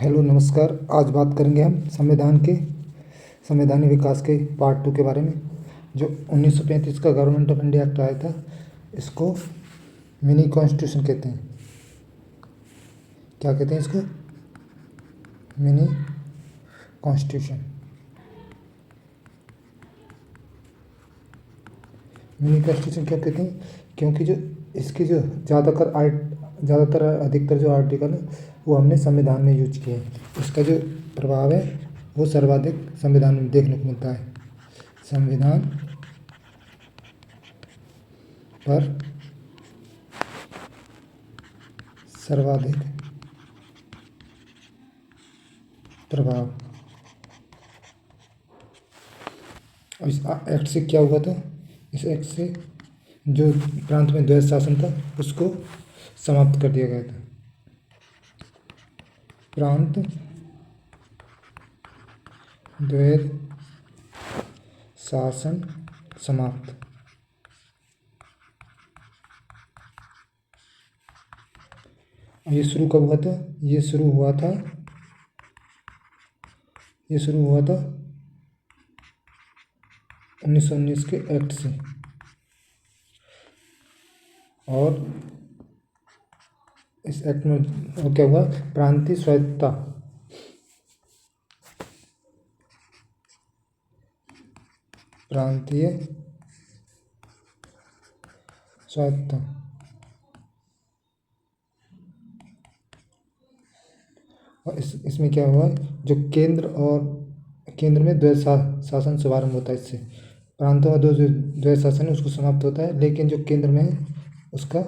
Hello नमस्कार। आज बात करेंगे हम संवैधानिक विकास के पार्ट 2 के बारे में। जो 1935 का गवर्नमेंट ऑफ इंडिया एक्ट आया था, इसको मिनी कॉन्स्टिट्यूशन कहते हैं। क्या कहते हैं इसको? Mini constitution. मिनी कॉन्स्टिट्यूशन क्यों कहते हैं? क्योंकि जो इसकी जो अधिकतर जो आर्टिकल है वो हमने संविधान में यूज किए हैं। इसका जो प्रभाव है वो सर्वाधिक संविधान में देखने को मिलता है। संविधान पर सर्वाधिक प्रभाव। इस एक्ट से क्या हुआ था? इस एक्ट से जो प्रांत में द्वैध शासन था उसको समाप्त कर दिया गया था। प्रांत द्वैध शासन समाप्त। ये शुरू कब हुआ था? ये शुरू हुआ था 1919 के एक्ट से। और इस एक्ट में क्या हुआ? प्रांतीय स्वायत्तता। प्रांतीय स्वायत्तता। और इसमें क्या हुआ? जो केंद्र में द्वैध शासन शुभारंभ होता है। इससे प्रांतों का जो द्वैध शासन है उसको समाप्त होता है, लेकिन जो केंद्र में है उसका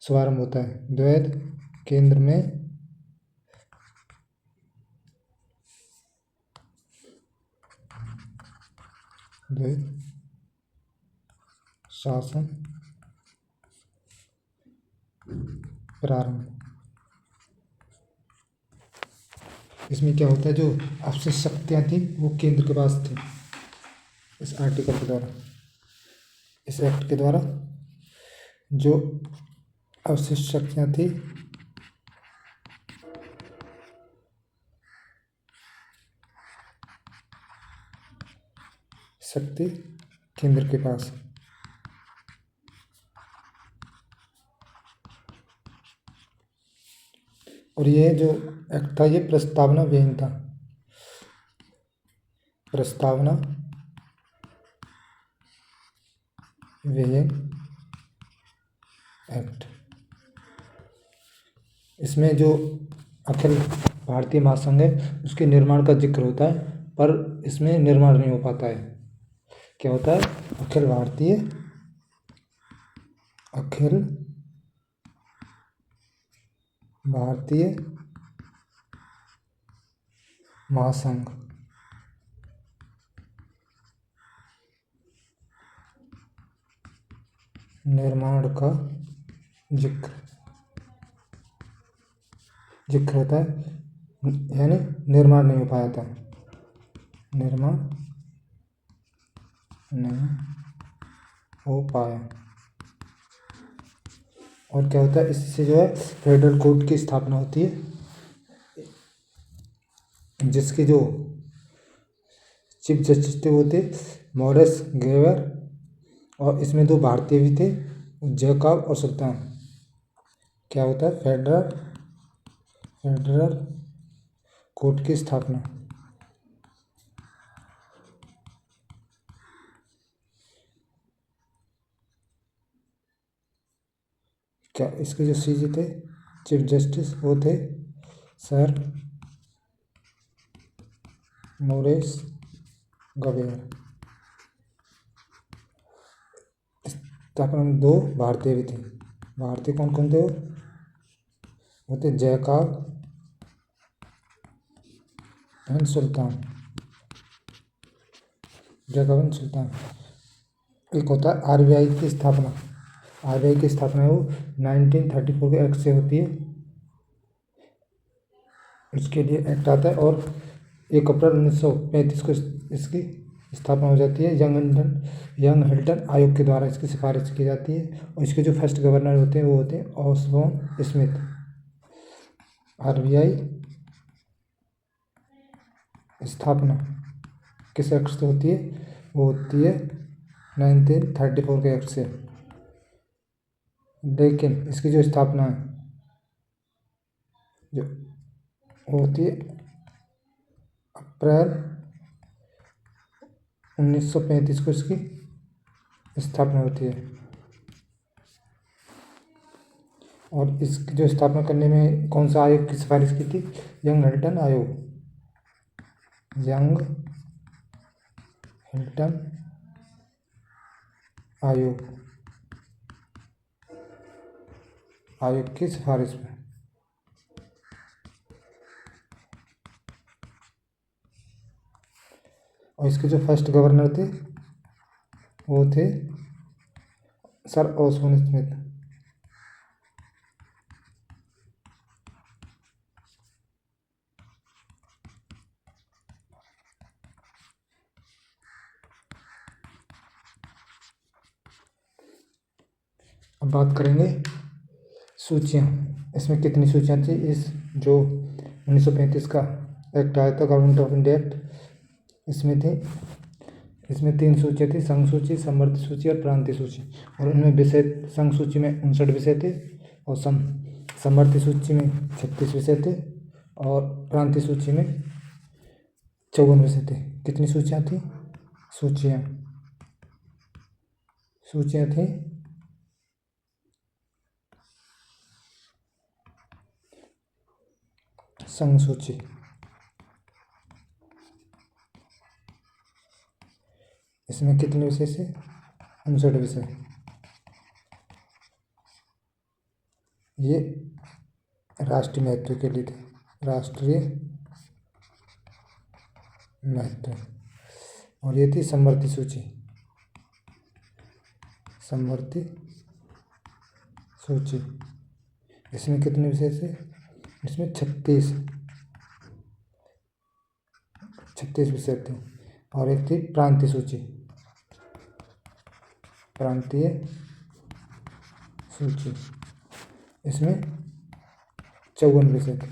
शुभारंभ होता है। द्वैध केंद्र में द्वैध शासन प्रारंभ। इसमें क्या होता है? जो अवशिष्ट शक्तियाँ थी वो केंद्र के पास थी। इस आर्टिकल के द्वारा, इस एक्ट के द्वारा जो अवशिष्ट शक्तियाँ थी शक्ति केंद्र के पास। और ये जो एक्ट था ये प्रस्तावना विहीन था। प्रस्तावना विहीन एक्ट। इसमें जो अखिल भारतीय महासंघ है उसके निर्माण का जिक्र होता है, पर इसमें निर्माण नहीं हो पाता है। क्या होता है? अखिल भारतीय महासंघ निर्माण का जिक्र होता है, यानी निर्माण नहीं हो पाया था। निर्माण नहीं हो पाया। और क्या होता है? इससे जो है फेडरल कोर्ट की स्थापना होती है, जिसके जो चीफ जस्टिस थे वो थे मॉरिस गेवर। और इसमें 2 भारतीय भी थे, जैकब और सुल्तान। क्या होता है? फेडरल कोर्ट की स्थापना। क्या इसके जो सीजे थे चीफ जस्टिस वो थे सर मॉरिस गेवर। स्थापना में 2 भारतीय भी थे। भारतीय कौन कौन थे? वो थे जैकब एंड सुल्तान। एक होता है आरबीआई की स्थापना। आरबीआई की स्थापना है वो 1934 के एक्ट से होती है। उसके लिए एक्ट आता है और 1 अप्रैल 1935 को इसकी स्थापना हो जाती है। यंग हिल्टन आयोग के द्वारा इसकी सिफारिश की जाती है। और इसके जो फर्स्ट गवर्नर होते हैं वो होते हैं ऑसबॉर्न स्मिथ। आरबीआई स्थापना किस एक्ट से होती है? वो होती है 1934 के एक्ट से। लेकिन इसकी जो स्थापना है जो वो होती है अप्रैल 1935 को इसकी स्थापना होती है। और इसकी जो स्थापना करने में कौन सा आयोग की सिफारिश की थी? यंग हिल्टन आयोग। यंग हिल्टन आयोग की सिफारिश में। और इसके जो फर्स्ट गवर्नर थे वो थे सर ओस्बोर्न स्मिथ। अब बात करेंगे सूचियाँ। इसमें कितनी सूचियाँ थी? इस जो 1935 का एक्ट आया था, गवर्नमेंट ऑफ इंडिया एक्ट, इसमें 3 सूचियाँ थी: संघ सूची, समवर्ती सूची और प्रांतीय सूची। और इनमें विषय, संघ सूची में 59 विषय थे और समवर्ती सूची में 36 विषय थे और प्रांतीय सूची में 54 विषय थे। कितनी सूचियाँ थी? सूचियाँ थी संघ सूची, इसमें कितने विषय से? 59 विषय। ये राष्ट्रीय महत्व के लिए थे, राष्ट्रीय महत्व। और ये थी समवर्ती सूची, इसमें कितने विषय से? इसमें 36 विषय थे। और एक थी प्रांतीय सूची, इसमें 54 विषय थे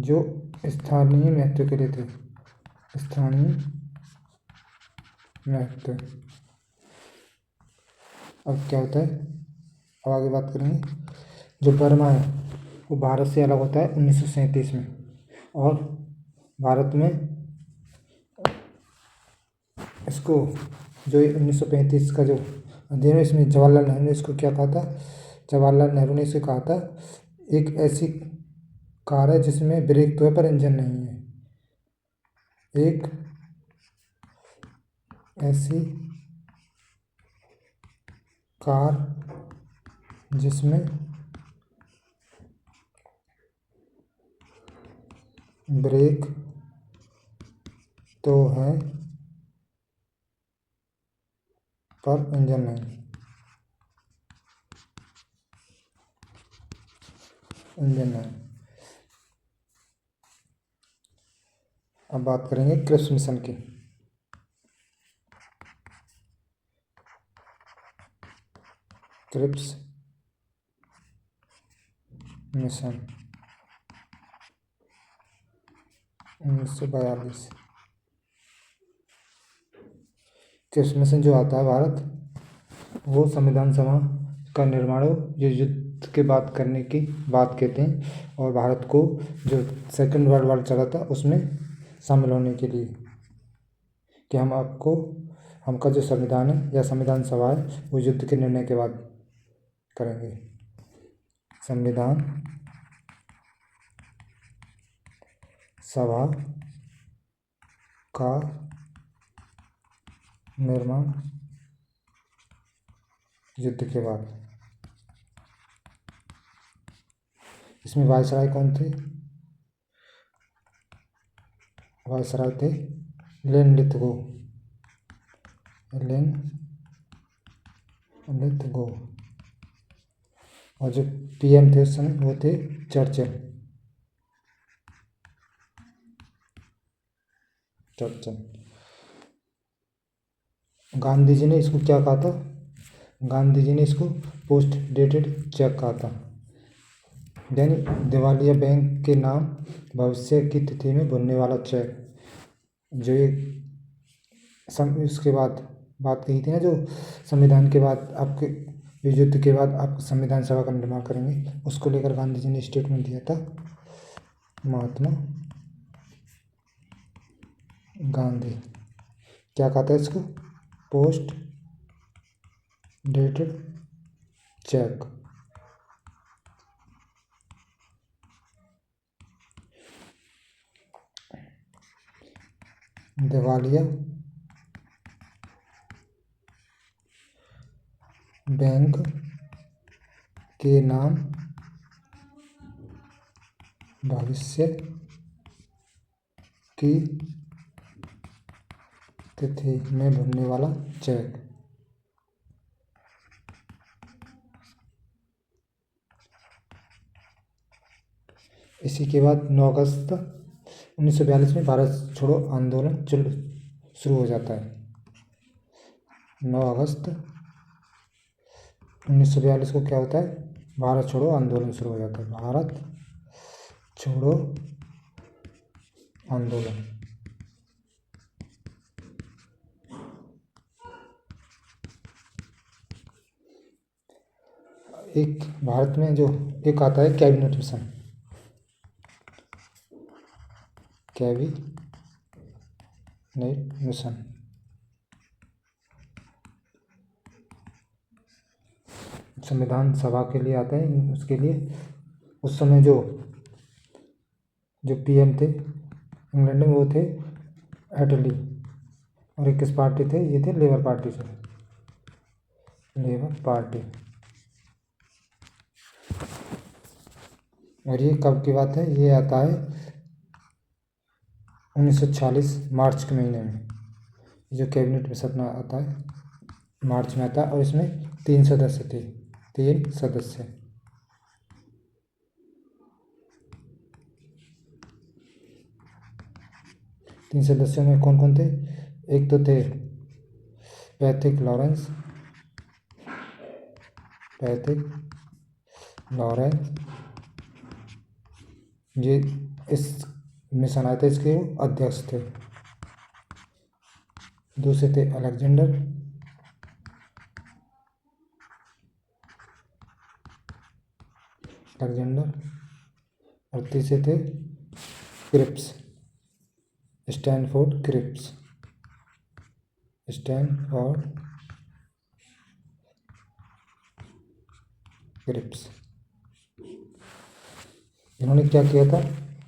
जो स्थानीय महत्व के लिए थे, स्थानीय महत्व। अब क्या होता है, अब आगे बात करेंगे। जो बर्मा है वो भारत से अलग होता है 1937 में। और भारत में इसको जो 1935 का जो अध्ययन है, इसमें जवाहरलाल नेहरू ने इसको क्या कहा था? जवाहरलाल नेहरू ने इसे कहा था एक ऐसी कार है जिसमें ब्रेक तो है पर इंजन नहीं है। एक ऐसी कार जिसमें ब्रेक तो है पर इंजन नहीं। अब बात करेंगे क्रिप्स मिशन की। Cripps Mission 1942। क्रिप्स मिशन जो आता है भारत, वो संविधान सभा का निर्माण हो, जो युद्ध के बाद करने की बात कहते हैं। और भारत को जो सेकेंड वर्ल्ड वॉर चला था उसमें शामिल होने के लिए, कि हमका जो संविधान है या संविधान सभा है वो युद्ध के निर्णय के बाद करेंगे। संविधान सभा का निर्माण युद्ध के बाद। इसमें वायसराय कौन थे? वायसराय थे लेन लिथगो। और जो पीएम थे उस समय वो थे चर्चिल। गांधी जी ने इसको क्या कहा था? गांधी जी ने इसको पोस्ट डेटेड चेक कहा था। यानी दिवालिया बैंक के नाम भविष्य की तिथि में भुनने वाला चेक। जो ये उसके बाद बात कही थी ना, जो संविधान के बाद आपके युद्ध के बाद आप संविधान सभा का निर्माण करेंगे, उसको लेकर गांधी जी ने स्टेटमेंट दिया था। महात्मा गांधी क्या कहता है इसको? Post dated cheque. दिवालिया बैंक के नाम भविष्य की तिथि में भुनने वाला चेक। इसी के बाद 9 अगस्त 1942 में भारत छोड़ो आंदोलन शुरू हो जाता है। 9 अगस्त 1942 को क्या होता है? भारत छोड़ो आंदोलन शुरू हो जाता है। भारत छोड़ो आंदोलन। एक भारत में जो एक आता है कैबिनेट मिशन। कैबिनेट मिशन संविधान सभा के लिए आता है। उसके लिए उस समय जो पीएम थे इंग्लैंड में, वो थे एटली। और एक किस पार्टी थे? ये थे लेबर पार्टी से। Labour party. और ये कब की बात है? ये आता है 1946 मार्च के महीने में। जो कैबिनेट मिशन आता है मार्च में आता है, और इसमें 3 सदस्य थे। 3 सदस्य। 3 सदस्यों में कौन कौन थे? एक तो थे पैट्रिक लॉरेंस। ये इस मिशन आए थे, इसके अध्यक्ष थे। दूसरे थे अलेक्जेंडर। और तीसरे थे क्रिप्स। Stanford Cripps. इन्होंने क्या किया था?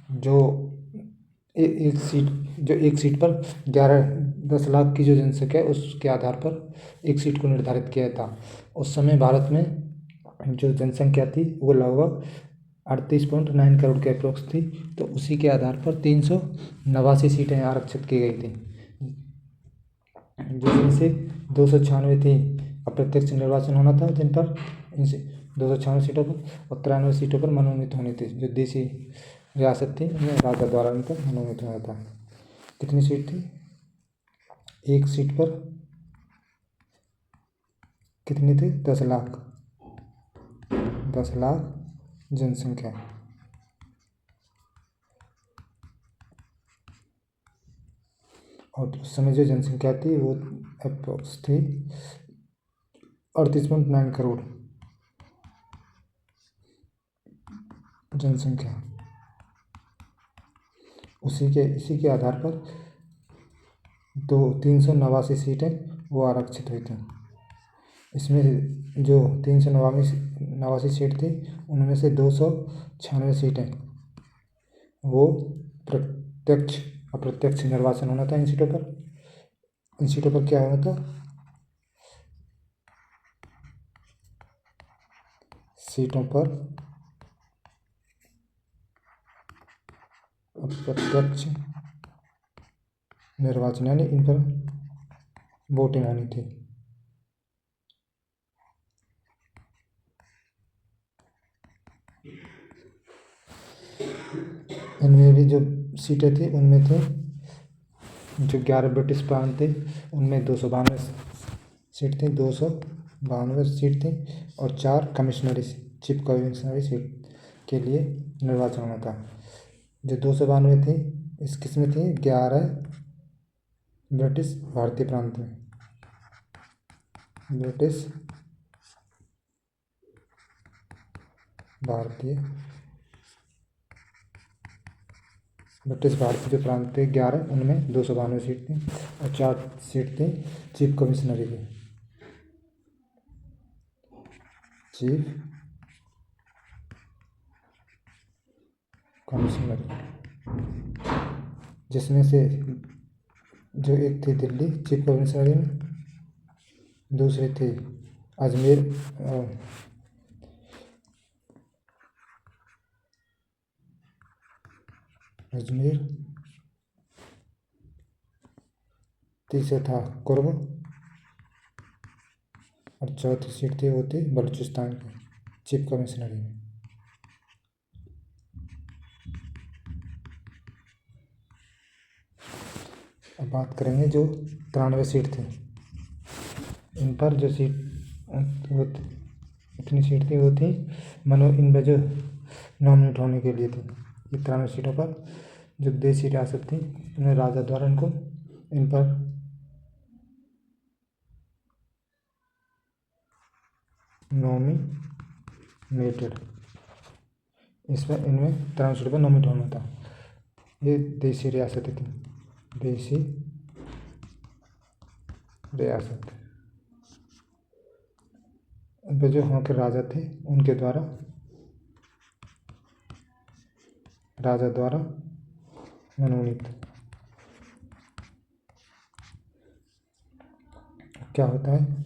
जो एक सीट पर 10 लाख की जो जनसंख्या है, उसके आधार पर एक सीट को निर्धारित किया था। उस समय भारत में जो जनसंख्या थी वो लगभग 38.9 करोड़ के अप्रोक्स थी। तो उसी के आधार पर 389 सीटें आरक्षित की गई थी, जिनमें से 296 थी अप्रत्यक्ष निर्वाचन होना था, जिन पर 296 सीटों पर, और 93 सीटों पर मनोनीत होनी थी। जो देशी रियासत थी उनमें राजा द्वारा उनका मनोनीत होना था। कितनी सीट थी? एक सीट पर कितनी थी? 10 लाख जनसंख्या। और उस समय जो जनसंख्या थी वो अप्रोक्स थी 38.9 करोड़ जनसंख्या। इसी के आधार पर 389 सीटें वो आरक्षित हुई थी। इसमें जो 389 सीट थी, उनमें से 296 सीटें वो प्रत्यक्ष अप्रत्यक्ष निर्वाचन होना था। इन सीटों पर क्या होना था? सीटों पर अप्रत्यक्ष निर्वाचन, यानी इन पर वोटिंग होनी थी। इनमें भी जो सीटें थी, उनमें थे जो 11 ब्रिटिश प्रांत थे, उनमें 292 सीट थी। 292 सीट थी। और 4 कमिश्नरी चीफ कमिश्नरी सीट के लिए निर्वाचन हुआ था। जो 292 थे इस किस में थे? 11 ब्रिटिश भारतीय प्रांत में, ब्रिटिश भारतीय जो प्रांत थे 11, उनमें 292 सीट थी और 4 सीट थी चीफ कमिश्नरी की, चीफ कमिश्नरी, जिसमें से जो एक थी दिल्ली चीफ कमिश्नरी में, दूसरी थी अजमेर तीसरा था कुर्ग और चौथी सीट थी वो थी बलूचिस्तान की चीफ कमिश्नरी में। अब बात करेंगे जो 93 सीट थी, इन पर जो सीट वो इतनी सीट थी वो थी इन पर जो नॉमिनेट होने के लिए थी। 93 सीटों पर जो देशी रियासत थी उन्हें राजा द्वारा इनको इन पर नॉमिनेटेड, इसमें इनमें 93 सीटों पर नॉमिनेट होना था। ये देशी रियासतें थी, देशी रियासत, इन पर जो वहाँ के राजा थे उनके द्वारा राजा द्वारा मनोनीत। क्या होता है?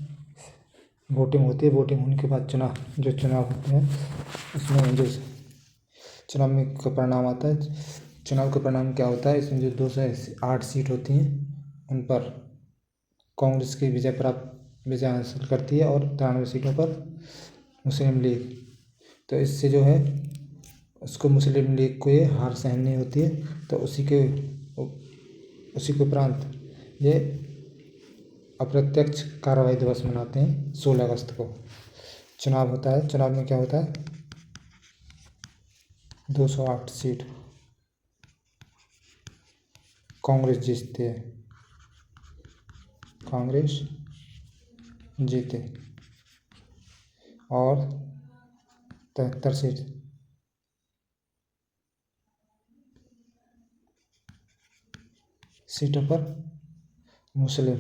वोटिंग होती है, वोटिंग होने के बाद चुनाव होते हैं, उसमें जो चुनाव में का परिणाम आता है, चुनाव का परिणाम क्या होता है? इसमें जो 208 सीट होती हैं उन पर कांग्रेस की विजय हासिल करती है और 93 सीटों पर मुस्लिम लीग। तो इससे जो है उसको मुस्लिम लीग को ये हार सहनी होती है। तो उसी के उपरांत ये अप्रत्यक्ष कार्रवाई दिवस मनाते हैं 16 अगस्त को। चुनाव होता है, चुनाव में क्या होता है? 208 सीट कांग्रेस जीतती है, कांग्रेस जीते और 73 सीटों पर मुस्लिम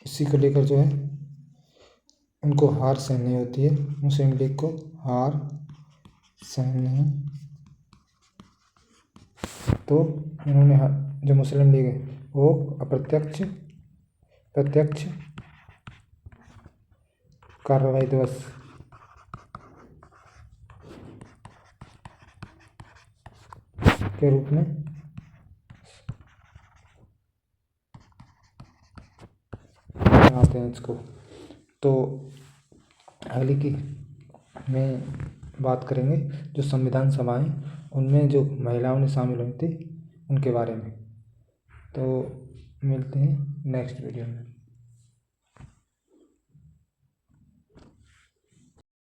इसी को लेकर जो है उनको हार सहनी होती है, मुस्लिम लीग को हार सहनी। तो इन्होंने जो मुस्लिम लीग है वो प्रत्यक्ष कार्रवाई दिवस के रूप में मनाते हैं इसको। तो अगली की में बात करेंगे जो संविधान सभाएं उनमें जो महिलाओं ने शामिल हुई थी उनके बारे में। तो मिलते हैं नेक्स्ट वीडियो में।